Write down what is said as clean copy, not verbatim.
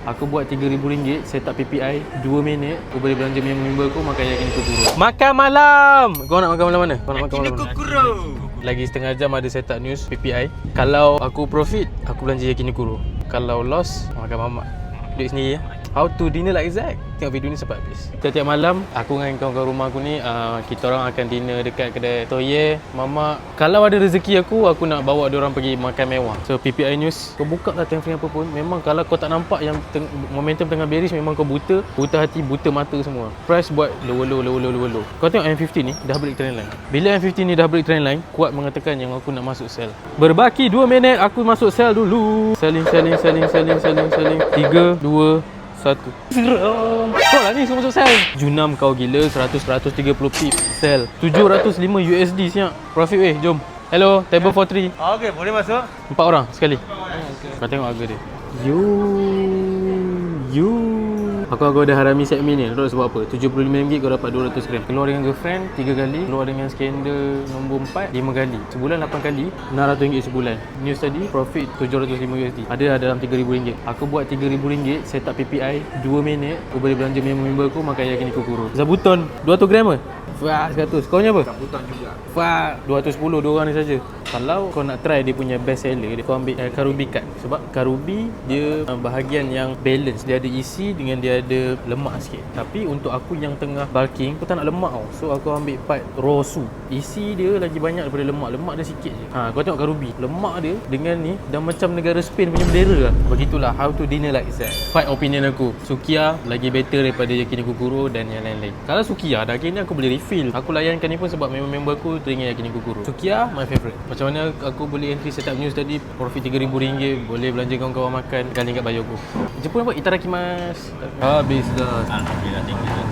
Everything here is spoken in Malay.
Aku buat RM3,000, set up PPI 2 minit. Aku boleh belanja member aku makan Yakiniku Kuro. Makan malam. Kau nak makan malam mana? Kau nak makan malam mana? Kuro. Lagi setengah jam ada set up news PPI. Kalau aku profit, aku belanja Yakiniku Kuro. Kalau loss, makan mamak. Duit sendiri ya. How to dinner like Zack. Tengok video ni sampai habis. Tiap-tiap malam aku dengan kawan-kawan rumah aku ni kita orang akan dinner dekat kedai Toye, Mama. Kalau ada rezeki aku nak bawa dia orang pergi makan mewah. So PPI News, kau buka lah time frame apa pun. Memang kalau kau tak nampak yang momentum tengah bearish, memang kau buta hati, buta mata semua. Price buat low. Kau tengok M50 ni dah break trend line. Bila M50 ni dah break trend line, kuat mengatakan yang aku nak masuk sell. Berbaki 2 minit aku masuk sell dulu. Selling. 3, 2, 1. Seram. Kau lah ni semua masuk sell. Junam kau gila. 130 pip sell. 705 USD siap. Profit weh, jom. Hello, table for 3. Okey, boleh masuk. 4 orang sekali. Kau tengok harga dia. Aku ada harami segmen ni. Tahu sebab apa? RM75 kau dapat 200 gram. Keluar dengan girlfriend 3 kali. Keluar dengan skandal nombor 4 5 kali. Sebulan 8 kali, RM600 sebulan. News tadi profit RM705 USD. Ada dalam RM3,000. Aku buat RM3,000, set up PPI 2 minit. Aku boleh belanja member aku makan Yakiniku Kuro. Zabuton 200 gram ke? Fah 100. Kau ni apa? Zabuton juga. Fah 210, 2 orang ni saja. Kalau kau nak try dia punya best seller, kau ambil Karubi cut. Sebab Karubi dia bahagian yang balance. Dia ada isi dengan dia ada lemak sikit. Tapi untuk aku yang tengah bulking, aku tak nak lemak tau. So aku ambil part raw su. Isi dia lagi banyak daripada lemak. Lemak dia sikit je. Kau tengok Karubi. Lemak dia dengan ni dah macam negara Spain punya bendera lah. Begitulah how to dinner like that. Fight opinion aku. Sukiya lagi better daripada Yakiniku Kuro dan yang lain-lain. Kalau Sukiya dah kini aku boleh refill. Aku layankan ni pun sebab member aku teringin Yakiniku Kuro. Sukiya my favourite. Macam mana aku boleh entry setup news tadi, profit RM3,000, boleh belanja kawan-kawan makan, kali kat baju aku. Jepun apa? Itadakimasu. Habis dah. Alhamdulillah, thank you.